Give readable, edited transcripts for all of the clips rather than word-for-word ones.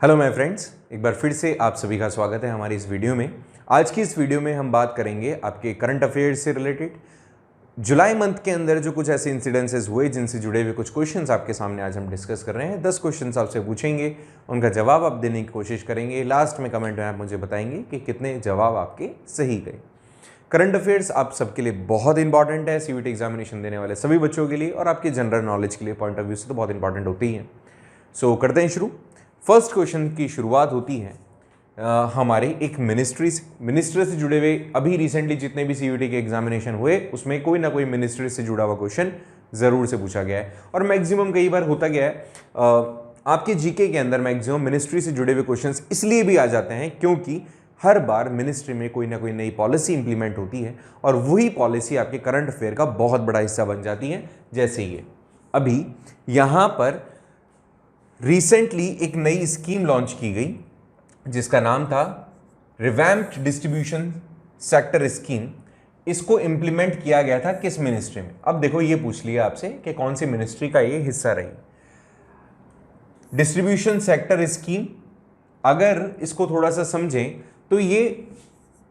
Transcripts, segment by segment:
Hello my friends, एक बार फिर से आप सभी का स्वागत है हमारी इस वीडियो में। आज की इस वीडियो में हम बात करेंगे आपके करंट अफेयर्स से रिलेटेड। जुलाई मंथ के अंदर जो कुछ ऐसे इंसिडेंसेस हुए जिनसे जुड़े हुए कुछ क्वेश्चंस आपके सामने आज हम डिस्कस कर रहे हैं। 10 क्वेश्चंस आपसे पूछेंगे, उनका जवाब आप देने की कोशिश करेंगे। लास्ट में कमेंट में आप मुझे बताएंगे कि कितने जवाब आपके सही गए। करंट अफेयर्स आप सबके लिए बहुत इंपॉर्टेंट है, सीयूईटी एग्जामिनेशन देने वाले सभी बच्चों के लिए और आपके जनरल नॉलेज के लिए पॉइंट ऑफ व्यू से तो बहुत इंपॉर्टेंट होती है। सो करते हैं शुरू। फर्स्ट क्वेश्चन की शुरुआत होती है हमारे एक मिनिस्ट्री से जुड़े हुए। अभी रिसेंटली जितने भी सीयूईटी के एग्जामिनेशन हुए उसमें कोई ना कोई मिनिस्ट्री से जुड़ा हुआ क्वेश्चन ज़रूर से पूछा गया है और मैक्सिमम कई बार होता गया है आपके जीके के अंदर मैक्सिमम मिनिस्ट्री से जुड़े हुए क्वेश्चंस इसलिए भी आ जाते हैं क्योंकि हर बार मिनिस्ट्री में कोई ना कोई नई पॉलिसी इंप्लीमेंट होती है और वही पॉलिसी आपके करंट अफेयर का बहुत बड़ा हिस्सा बन जाती है। जैसे ये अभी यहाँ पर रिसेंटली एक नई स्कीम लॉन्च की गई जिसका नाम था रिवैम्प्ड डिस्ट्रीब्यूशन सेक्टर स्कीम। इसको इंप्लीमेंट किया गया था किस मिनिस्ट्री में? अब देखो ये पूछ लिया आपसे कि कौन सी मिनिस्ट्री का ये हिस्सा रही। डिस्ट्रीब्यूशन सेक्टर स्कीम, अगर इसको थोड़ा सा समझें तो ये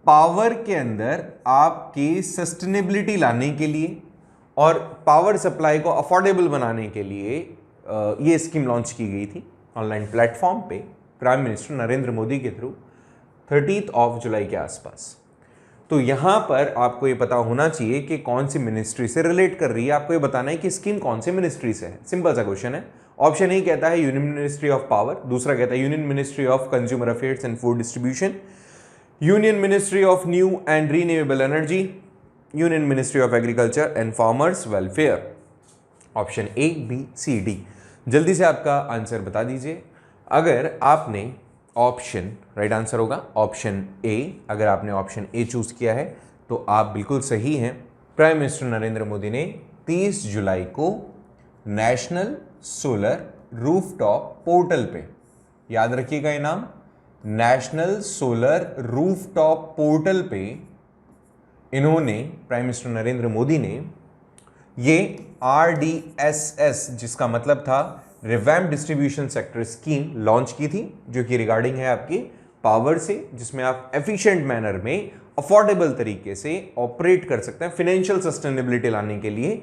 पावर के अंदर आपके सस्टेनेबिलिटी लाने के लिए और पावर सप्लाई को अफोर्डेबल बनाने के लिए ये स्कीम लॉन्च की गई थी ऑनलाइन प्लेटफॉर्म पे प्राइम मिनिस्टर नरेंद्र मोदी के थ्रू 30 जुलाई के आसपास। तो यहाँ पर आपको ये पता होना चाहिए कि कौन सी मिनिस्ट्री से रिलेट कर रही है। आपको ये बताना है कि स्कीम कौन सी मिनिस्ट्री से है। सिंपल सा क्वेश्चन है। ऑप्शन ए कहता है यूनियन मिनिस्ट्री ऑफ पावर, दूसरा कहता है union ministry of consumer affairs and food distribution, union ministry of new and renewable energy, union ministry of agriculture and farmers welfare. Option A, B, C, D. जल्दी से आपका answer बता दीजिए। अगर आपने ऑप्शन, राइट आंसर होगा option A. अगर आपने ऑप्शन ए चूज किया है तो आप बिल्कुल सही हैं। प्राइम मिनिस्टर नरेंद्र मोदी ने 30 जुलाई को नेशनल सोलर रूफटॉप पोर्टल पे, याद रखिएगा ये नाम, नेशनल सोलर रूफटॉप पोर्टल पे इन्होंने, प्राइम मिनिस्टर नरेंद्र मोदी ने ये RDSS जिसका मतलब था revamp distribution sector scheme launch की थी, जो कि रिगार्डिंग है आपके पावर से, जिसमें आप एफिशिएंट मैनर में अफोर्डेबल तरीके से ऑपरेट कर सकते हैं। फाइनेंशियल सस्टेनेबिलिटी लाने के लिए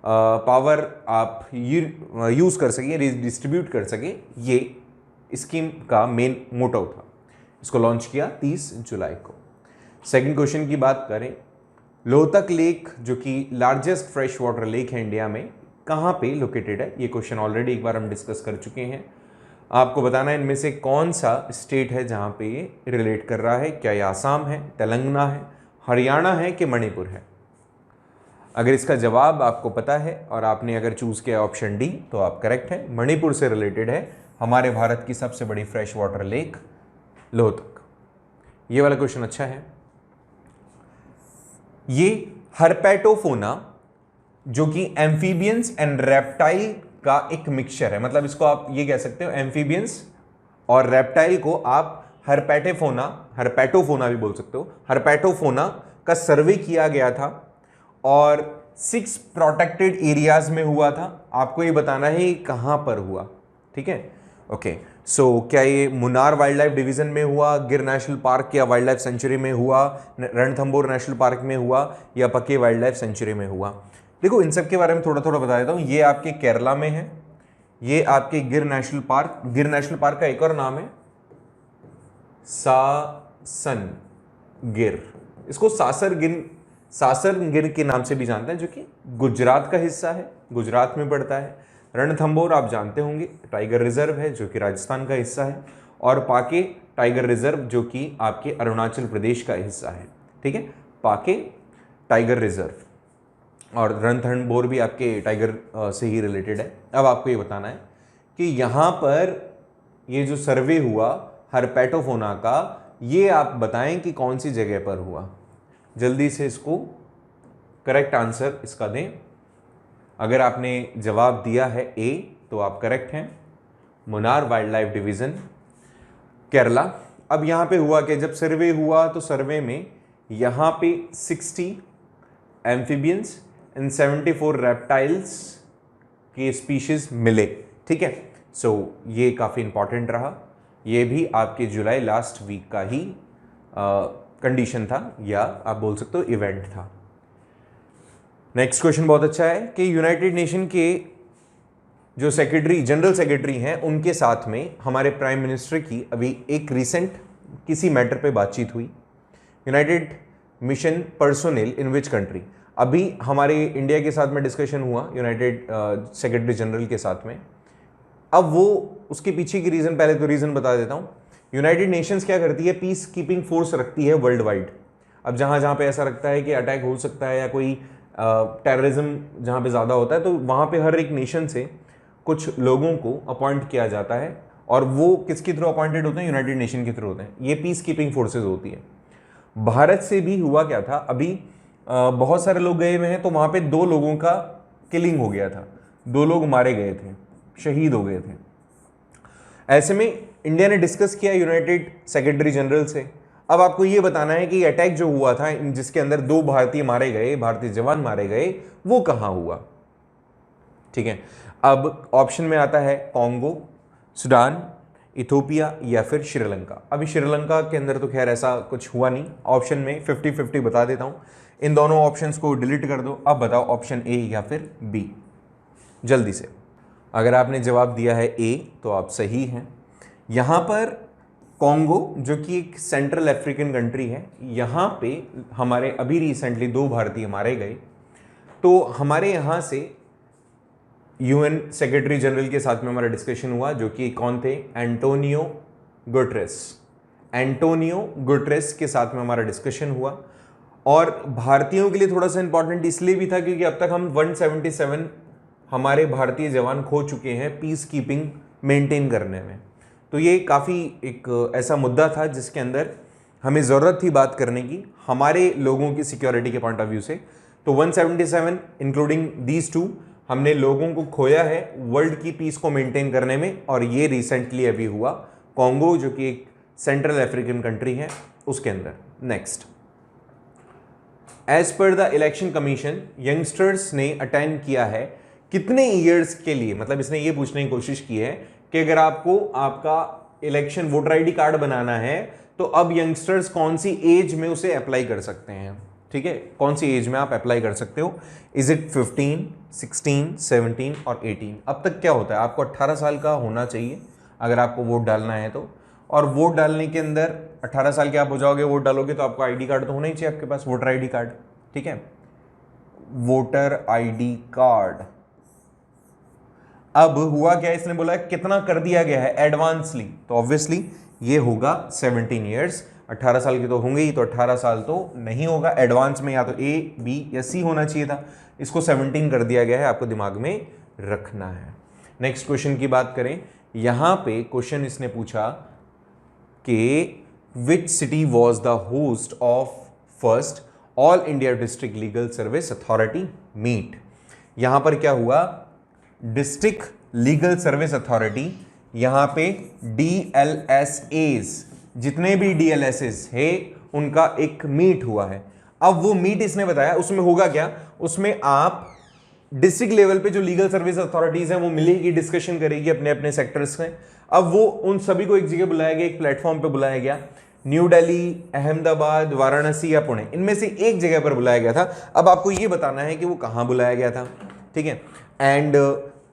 पावर आप यूज कर सके, डिस्ट्रीब्यूट कर सके, ये स्कीम का मेन मोटिव था। इसको लॉन्च किया 30 जुलाई को। सेकंड क्वेश्चन की बात करें, लोहतक लेक जो कि लार्जेस्ट फ्रेश वाटर लेक है इंडिया में, कहाँ पे लोकेटेड है? ये क्वेश्चन ऑलरेडी एक बार हम डिस्कस कर चुके हैं। आपको बताना है इनमें से कौन सा स्टेट है जहाँ पे ये रिलेट कर रहा है। क्या ये आसाम है, तेलंगाना है, हरियाणा है कि मणिपुर है? अगर इसका जवाब आपको पता है और आपने अगर चूज किया ऑप्शन डी तो आप करेक्ट है। मणिपुर से रिलेटेड है हमारे भारत की सबसे बड़ी फ्रेश वाटर लेक लोहतक। ये वाला क्वेश्चन अच्छा है। ये हर्पेटोफोना जो कि एम्फीबियंस एंड रेप्टाइल का एक मिक्सचर है, मतलब इसको आप ये कह सकते हो एम्फीबियंस और रेप्टाइल को आप हर्पेटोफोना भी बोल सकते हो। हर्पेटोफोना का सर्वे किया गया था और 6 प्रोटेक्टेड एरियाज में हुआ था। आपको ये बताना है कहां पर हुआ, ठीक है? ओके, सो क्या ये मुन्नार वाइल्ड लाइफ डिवीजन में हुआ, गिर नेशनल पार्क या वाइल्ड लाइफ सेंचुरी में हुआ, रणथंबोर नेशनल पार्क में हुआ या पक्के वाइल्ड लाइफ सेंचुरी में हुआ? देखो इन सब के बारे में थोड़ा थोड़ा बता देता हूँ। ये आपके केरला में है, ये आपके गिर नेशनल पार्क का एक और नाम है सासन गिर। इसको सासर गिर के नाम से भी जानते हैं, जो कि गुजरात का हिस्सा है, गुजरात में पड़ता है। रणथंबोर आप जानते होंगे टाइगर रिजर्व है जो कि राजस्थान का हिस्सा है, और पाके टाइगर रिजर्व जो कि आपके अरुणाचल प्रदेश का हिस्सा है, ठीक है? पाके टाइगर रिजर्व और रणथंबोर भी आपके टाइगर से ही रिलेटेड है। अब आपको ये बताना है कि यहाँ पर ये जो सर्वे हुआ हर्पेटोफोना का, ये आप बताएं कि कौन सी जगह पर हुआ। जल्दी से इसको करेक्ट आंसर इसका दें। अगर आपने जवाब दिया है ए तो आप करेक्ट हैं, Munnar wild life division, Kerala. अब यहाँ पे हुआ कि जब सर्वे हुआ तो सर्वे में यहाँ पे 60 एम्फीबियंस एंड 74 रेप्टाइल्स के स्पीशीज मिले, ठीक है? सो ये काफ़ी इंपॉर्टेंट रहा। ये भी आपके जुलाई लास्ट वीक का ही कंडीशन था, या आप बोल सकते हो इवेंट था। नेक्स्ट क्वेश्चन बहुत अच्छा है कि यूनाइटेड नेशन के जो सेक्रेटरी, जनरल सेक्रेटरी हैं, उनके साथ में हमारे प्राइम मिनिस्टर की अभी एक रिसेंट किसी मैटर पे बातचीत हुई। United mission personnel in which country, अभी हमारे इंडिया के साथ में डिस्कशन हुआ यूनाइटेड सेक्रेटरी जनरल के साथ में। अब वो उसके पीछे की रीज़न, पहले तो रीज़न बता देता हूँ। यूनाइटेड नेशंस क्या करती है, पीस कीपिंग फोर्स रखती है वर्ल्ड वाइड। अब जहाँ जहाँ पे ऐसा रखता है कि अटैक हो सकता है या कोई टेररिज्म जहाँ पे ज़्यादा होता है, तो वहाँ पे हर एक नेशन से कुछ लोगों को अपॉइंट किया जाता है, और वो किसके थ्रू अपॉइंटेड होते हैं, यूनाइटेड नेशन के थ्रू होते हैं। ये पीस कीपिंग फोर्सेज होती है। भारत से भी हुआ क्या था, अभी बहुत सारे लोग गए हुए हैं, तो वहाँ पे 2 लोगों का किलिंग हो गया था, 2 लोग मारे गए थे, शहीद हो गए थे। ऐसे में इंडिया ने डिस्कस किया यूनाइटेड सेक्रेटरी जनरल से। अब आपको ये बताना है कि अटैक जो हुआ था, जिसके अंदर 2 भारतीय मारे गए, भारतीय जवान मारे गए, वो कहाँ हुआ। ठीक है, अब ऑप्शन में आता है कॉन्गो, सूडान, इथोपिया या फिर श्रीलंका। अभी श्रीलंका के अंदर तो खैर ऐसा कुछ हुआ नहीं। ऑप्शन में 50-50 बता देता हूं, इन दोनों ऑप्शंस को डिलीट कर दो। अब बताओ ऑप्शन ए या फिर बी, जल्दी से। अगर आपने जवाब दिया है ए तो आप सही हैं। यहाँ पर कॉन्गो, जो कि एक सेंट्रल अफ्रीकन कंट्री है, यहाँ पे हमारे अभी रिसेंटली 2 भारतीय मारे गए। तो हमारे यहाँ से यूएन सेक्रेटरी जनरल के साथ में हमारा डिस्कशन हुआ, जो कि कौन थे, एंटोनियो गुटेरेस। एंटोनियो गुटेरेस के साथ में हमारा डिस्कशन हुआ। और भारतीयों के लिए थोड़ा सा इंपॉर्टेंट इसलिए भी था क्योंकि अब तक हम 177 हमारे भारतीय जवान खो चुके हैं पीस कीपिंग मेंटेन करने में। तो ये काफ़ी एक ऐसा मुद्दा था जिसके अंदर हमें ज़रूरत थी बात करने की, हमारे लोगों की सिक्योरिटी के पॉइंट ऑफ व्यू से। तो 177 इंक्लूडिंग दीज 2 हमने लोगों को खोया है वर्ल्ड की पीस को मेंटेन करने में, और ये रिसेंटली अभी हुआ कॉन्गो, जो कि एक सेंट्रल अफ्रीकन कंट्री है, उसके अंदर। Next, as per the election commission, youngsters ने अटेंड किया है कितने ईयर्स के लिए। मतलब इसने ये पूछने की कोशिश की है कि अगर आपको आपका इलेक्शन वोटर आईडी कार्ड बनाना है तो अब यंगस्टर्स कौन सी एज में उसे अप्लाई कर सकते हैं। ठीक है, कौन सी एज में आप अप्लाई कर सकते हो। इज इट 15, 16, 17 और 18। अब तक क्या होता है, आपको 18 साल का होना चाहिए अगर आपको वोट डालना है तो। और वोट डालने के अंदर 18 साल के आप हो जाओगे, वोट डालोगे तो आपको आईडी कार्ड तो होना ही चाहिए आपके पास, वोटर आईडी कार्ड। ठीक है, वोटर आईडी कार्ड। अब हुआ क्या, इसने बोला कितना कर दिया गया है एडवांसली, तो ऑब्वियसली ये होगा 17 ईयर्स। 18 साल के तो होंगे ही, तो 18 साल तो नहीं होगा, एडवांस में या तो ए, बी या सी होना चाहिए था। इसको 17 कर दिया गया है, आपको दिमाग में रखना है। नेक्स्ट क्वेश्चन की बात करें, यहां पे क्वेश्चन इसने पूछा कि which city was the host of first all India district legal service authority meet. यहां पर क्या हुआ, डिस्ट्रिक्ट लीगल सर्विस अथॉरिटी, यहां पे DLSAs, जितने भी DLSAs है उनका एक मीट हुआ है। अब वो मीट इसने बताया, उसमें होगा क्या, उसमें आप डिस्ट्रिक्ट लेवल पे जो लीगल सर्विस अथॉरिटीज हैं वो मिलेगी, डिस्कशन करेगी अपने अपने सेक्टर्स में। अब वो उन सभी को एक जगह बुलाया गया, एक प्लेटफॉर्म पे बुलाया गया। न्यू दिल्ली, अहमदाबाद, वाराणसी या पुणे, इनमें से एक जगह पर बुलाया गया था। अब आपको ये बताना है कि वो कहाँ बुलाया गया था। ठीक है, एंड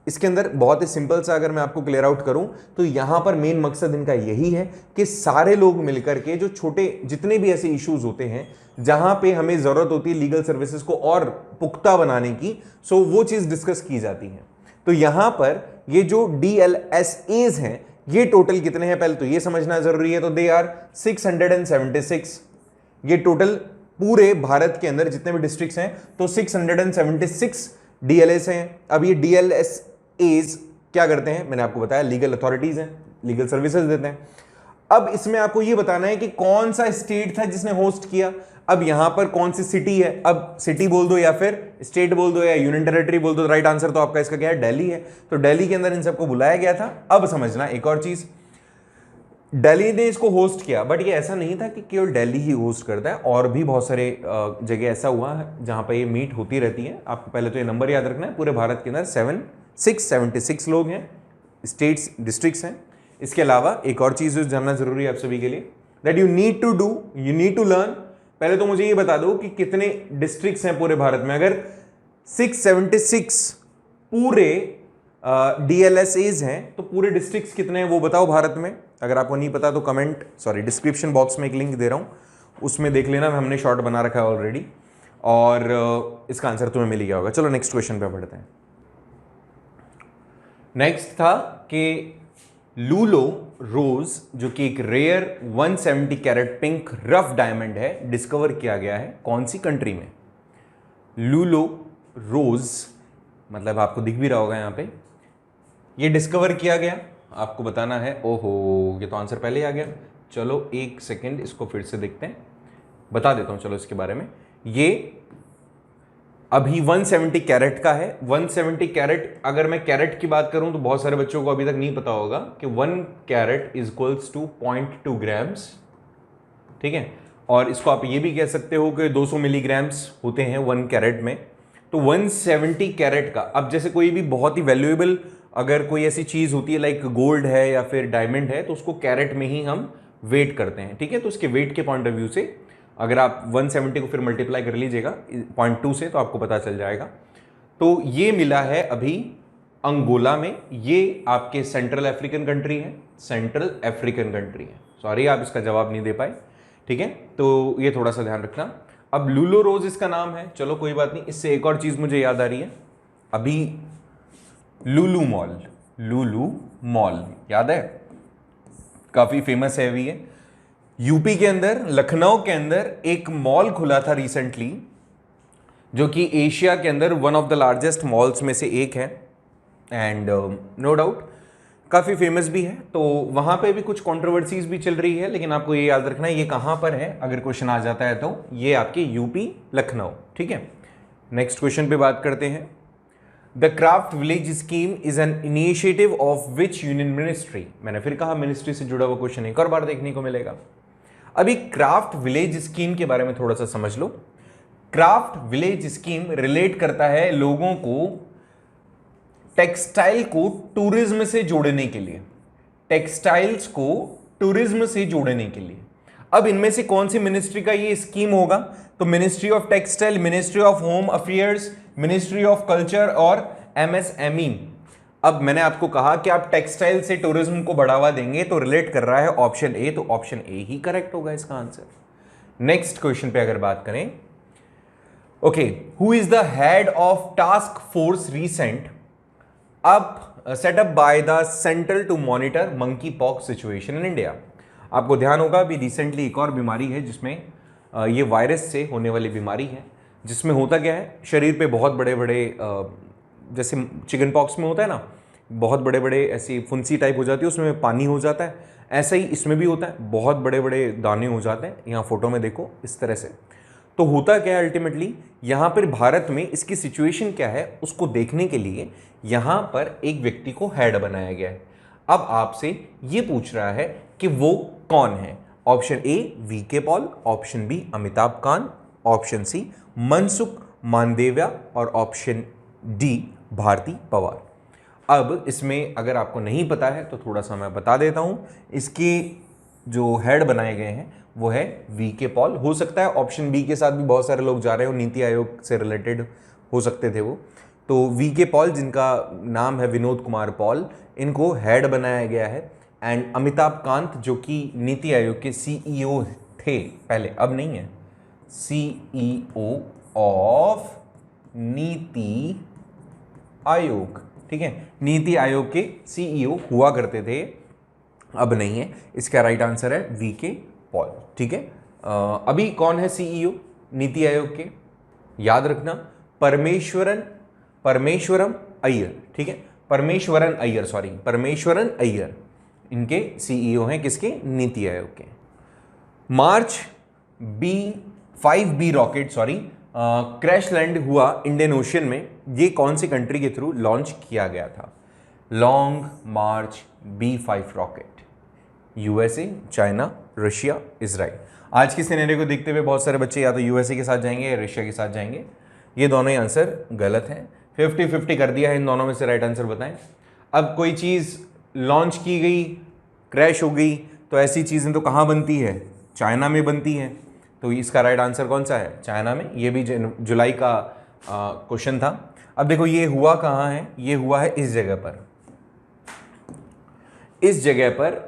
इसके अंदर बहुत ही सिंपल सा अगर मैं आपको क्लियर आउट करूं तो यहां पर मेन मकसद इनका यही है कि सारे लोग मिलकर के जो छोटे जितने भी ऐसे इश्यूज होते हैं जहां पे हमें जरूरत होती है लीगल सर्विसेज को और पुख्ता बनाने की, सो वो चीज डिस्कस की जाती है। तो यहां पर ये जो DLSAs हैं, ये टोटल कितने हैं पहले तो ये समझना जरूरी है। तो दे आर 676। ये टोटल पूरे भारत के अंदर जितने भी डिस्ट्रिक्ट्स हैं तो 676 DLS हैं। अब ये DLSAs क्या करते हैं, मैंने आपको बताया लीगल अथॉरिटीज हैं, लीगल सर्विसेज देते हैं। अब इसमें आपको ये बताना है कि कौन सा स्टेट था जिसने होस्ट किया। अब यहां पर कौन सी सिटी है, अब सिटी बोल दो या फिर स्टेट बोल दो या यूनियन टेरिटरी बोल दो, राइट आंसर तो आपका इसका क्या है, दिल्ली है। तो दिल्ली के अंदर इन सबको बुलाया गया था। अब समझना एक और चीज, दिल्ली ने इसको होस्ट किया, बट ये ऐसा नहीं था कि केवल दिल्ली ही होस्ट करता है, और भी बहुत सारे जगह ऐसा हुआ है जहां पर ये मीट होती रहती है। आपको पहले तो ये नंबर याद रखना है, पूरे भारत के अंदर 676 लोग हैं, स्टेट्स डिस्ट्रिक्ट्स हैं। इसके अलावा एक और चीज जो जानना जरूरी है आप सभी के लिए, that you need to learn. पहले तो मुझे ये बता दो कि कितने डिस्ट्रिक्ट्स हैं पूरे भारत में। अगर 676 पूरे DLSAs हैं तो पूरे डिस्ट्रिक्ट्स कितने हैं वो बताओ भारत में। अगर आपको नहीं पता तो डिस्क्रिप्शन बॉक्स में एक लिंक दे रहा हूं, उसमें देख लेना, हमने शॉर्ट बना रखा है ऑलरेडी, और इसका आंसर तुम्हें मिल गया होगा। चलो नेक्स्ट क्वेश्चन पे बढ़ते हैं। नेक्स्ट था कि लूलो रोज, जो कि एक rare 170 carat pink rough diamond है, डिस्कवर किया गया है कौन सी कंट्री में। लूलो रोज मतलब आपको दिख भी रहा होगा यहां पे, ये डिस्कवर किया गया, आपको बताना है। ओहो, ये तो आंसर पहले ही आ गया। चलो एक सेकेंड, इसको फिर से देखते हैं, बता देता हूं चलो इसके बारे में। ये अभी 170 कैरेट का है। 170 कैरेट, अगर मैं कैरेट की बात करूं तो बहुत सारे बच्चों को अभी तक नहीं पता होगा कि 1 carat is equals to 0.2 grams, ठीक है। और इसको आप ये भी कह सकते हो कि 200 मिलीग्राम्स होते हैं 1 कैरेट में। तो 170 कैरेट का, अब जैसे कोई भी बहुत ही वैल्यूएबल अगर कोई ऐसी चीज होती है लाइक गोल्ड है या फिर डायमंड है, तो उसको कैरेट में ही हम वेट करते हैं, ठीक है। तो उसके वेट के पॉइंट ऑफ व्यू से अगर आप 170 को फिर मल्टीप्लाई कर लीजिएगा 0.2 से, तो आपको पता चल जाएगा। तो ये मिला है अभी अंगोला में। ये आपके सेंट्रल अफ्रीकन कंट्री है, सेंट्रल अफ्रीकन कंट्री है। सॉरी आप इसका जवाब नहीं दे पाए, ठीक है। तो ये थोड़ा सा ध्यान रखना। अब लूलो रोज इसका नाम है, चलो कोई बात नहीं। इससे एक और चीज मुझे याद आ रही है, अभी लुलु मॉल याद है, काफी फेमस है अभी। ये यूपी के अंदर लखनऊ के अंदर एक मॉल खुला था रिसेंटली, जो कि एशिया के अंदर one of the largest malls में से एक है, एंड नो डाउट काफ़ी फेमस भी है। तो वहाँ पे भी कुछ कंट्रोवर्सीज भी चल रही है, लेकिन आपको ये याद रखना है ये कहाँ पर है, अगर क्वेश्चन आ जाता है तो ये आपके यूपी लखनऊ, ठीक है। नेक्स्ट क्वेश्चन पे बात करते हैं। The craft village scheme is an initiative of which union ministry. मैंने फिर कहा मिनिस्ट्री से जुड़ा हुआ क्वेश्चन एक और बार देखने को मिलेगा। अभी क्राफ्ट विलेज स्कीम के बारे में थोड़ा सा समझ लो। क्राफ्ट विलेज स्कीम रिलेट करता है लोगों को टेक्सटाइल को टूरिज्म से जोड़ने के लिए, टेक्सटाइल्स को टूरिज्म से जोड़ने के लिए। अब इनमें से कौन सी मिनिस्ट्री का ये स्कीम होगा, तो ministry of textile, ministry of home affairs, ministry of culture और MSME। अब मैंने आपको कहा कि आप टेक्सटाइल से टूरिज्म को बढ़ावा देंगे, तो रिलेट कर रहा है ऑप्शन ए, तो ऑप्शन ए ही करेक्ट होगा इसका आंसर। नेक्स्ट क्वेश्चन पे अगर बात करें, okay, who is the head of task force recent अब setup by the central to monitor monkeypox situation in India. आपको ध्यान होगा अभी रिसेंटली एक और बीमारी है जिसमें ये वायरस से होने वाली बीमारी है, जिसमें होता क्या है, शरीर पे बहुत बड़े बड़े जैसे चिकन पॉक्स में होता है ना, बहुत बड़े बड़े ऐसी फुंसी टाइप हो जाती है, उसमें पानी हो जाता है, ऐसा ही इसमें भी होता है, बहुत बड़े बड़े दाने हो जाते हैं। यहाँ फोटो में देखो इस तरह से। तो होता क्या है अल्टीमेटली, यहाँ पर भारत में इसकी सिचुएशन क्या है उसको देखने के लिए यहाँ पर एक व्यक्ति को हेड बनाया गया है। अब आपसे ये पूछ रहा है कि वो कौन है। Option A VK Paul, option B Amitabh Kant, option C Mansukh Mandaviya और ऑप्शन डी भारती पवार। अब इसमें अगर आपको नहीं पता है तो थोड़ा सा मैं बता देता हूं। इसके जो हेड बनाए गए हैं वो है VK पॉल। हो सकता है ऑप्शन बी के साथ भी बहुत सारे लोग जा रहे हो, नीति आयोग से रिलेटेड हो सकते थे वो। तो VK पॉल, जिनका नाम है विनोद कुमार पॉल, इनको हेड बनाया गया है। एंड अमिताभ कांत जो कि नीति आयोग के CEO थे पहले, अब नहीं है, CEO ऑफ नीति आयोग, ठीक है, नीति आयोग के CEO हुआ करते थे, अब नहीं है। इसका राइट आंसर है VK पॉल, ठीक है। अभी कौन है CEO नीति आयोग के, याद रखना परमेश्वरन अय्यर, ठीक है, परमेश्वरन अय्यर इनके CEO हैं, किसके, नीति आयोग के। मार्च 5B रॉकेट क्रैश लैंड हुआ इंडियन ओशन में, ये कौन सी कंट्री के थ्रू लॉन्च किया गया था। लॉन्ग मार्च B5 rocket, USA, China, Russia, Israel. आज की सिनेरियो को देखते हुए बहुत सारे बच्चे या तो USA के साथ जाएंगे या रशिया के साथ जाएंगे। ये दोनों ही आंसर गलत हैं, 50-50 कर दिया है, इन दोनों में से राइट आंसर बताएं। अब कोई चीज़ लॉन्च की गई क्रैश हो गई तो ऐसी चीज़ें तो कहाँ बनती है, चाइना में बनती है। तो इसका राइट आंसर कौन सा है, चाइना में। ये भी जुलाई का क्वेश्चन था। अब देखो ये हुआ कहाँ है, ये हुआ है इस जगह पर, इस जगह पर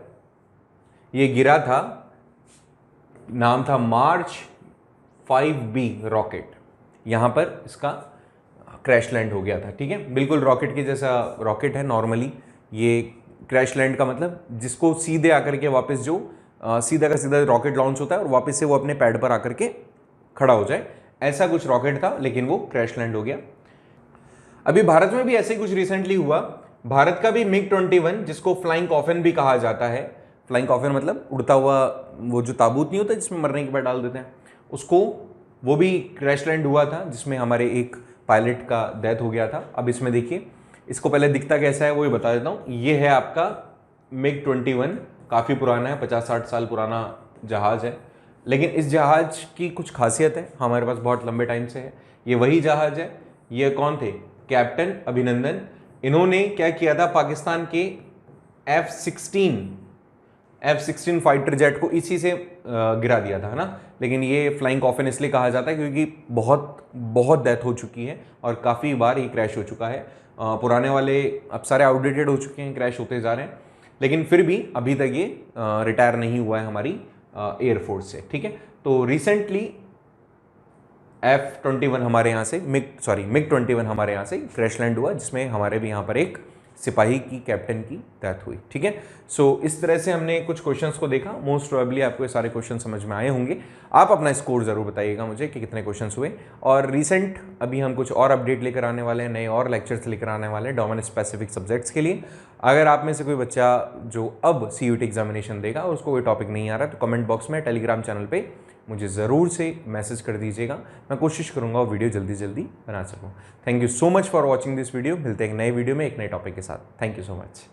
ये गिरा था, नाम था मार्च 5B रॉकेट। यहां पर इसका क्रैश लैंड हो गया था, ठीक है। बिल्कुल रॉकेट के जैसा रॉकेट है नॉर्मली। ये क्रैश लैंड का मतलब जिसको सीधे आकर के वापस जो सीधा का सीधा रॉकेट लॉन्च होता है और वापस से वो अपने पैड पर आकर के खड़ा हो जाए, ऐसा कुछ रॉकेट था, लेकिन वो क्रैश लैंड हो गया। अभी भारत में भी ऐसे ही कुछ रिसेंटली हुआ। भारत का भी MiG-21, जिसको फ्लाइंग कॉफिन भी कहा जाता है, फ्लाइंग कॉफिन मतलब उड़ता हुआ वो जो ताबूत नहीं होता जिसमें मरने के बाद डाल देते हैं उसको, वो भी क्रैश लैंड हुआ था, जिसमें हमारे एक पायलट का डेथ हो गया था। अब इसमें देखिए, इसको पहले दिखता कैसा है वो ही बता देता हूँ। ये है आपका MiG-21, काफ़ी पुराना है, 50-60 साल पुराना जहाज़ है। लेकिन इस जहाज़ की कुछ खासियत है, हमारे पास बहुत लंबे टाइम से है। ये वही जहाज़ है। ये कौन थे, कैप्टन अभिनंदन। इन्होंने क्या किया था, पाकिस्तान के F-16 फाइटर जेट को इसी से गिरा दिया था, है ना। लेकिन ये फ्लाइंग कॉफिन इसलिए कहा जाता है क्योंकि बहुत डेथ हो चुकी है और काफ़ी बार ये क्रैश हो चुका है। पुराने वाले अब सारे आउटडेटेड हो चुके हैं, क्रैश होते जा रहे हैं, लेकिन फिर भी अभी तक ये रिटायर नहीं हुआ है हमारी एयरफोर्स से, ठीक है। तो रिसेंटली F-21 हमारे यहाँ से MiG-21 हमारे यहाँ से क्रैश लैंड हुआ, जिसमें हमारे भी यहाँ पर एक सिपाही की, कैप्टन की डेथ हुई, ठीक है। सो इस तरह से हमने कुछ क्वेश्चंस को देखा। मोस्ट प्रोबेबली आपको ये सारे क्वेश्चन समझ में आए होंगे। आप अपना स्कोर ज़रूर बताइएगा मुझे कि कितने क्वेश्चंस हुए। और रिसेंट अभी हम कुछ और अपडेट लेकर आने वाले हैं, नए और लेक्चर्स लेकर आने वाले हैं डोमेन स्पेसिफिक सब्जेक्ट्स के लिए। अगर आप में से कोई बच्चा जो अब CUET एग्जामिनेशन देगा और उसको कोई टॉपिक नहीं आ रहा, तो कमेंट बॉक्स में टेलीग्राम चैनल पर मुझे ज़रूर से मैसेज कर दीजिएगा। मैं कोशिश करूँगा वो वीडियो जल्दी जल्दी बना सकूँ। Thank you so much for watching this video. मिलते हैं एक नए वीडियो में एक नए टॉपिक के साथ। Thank you so much.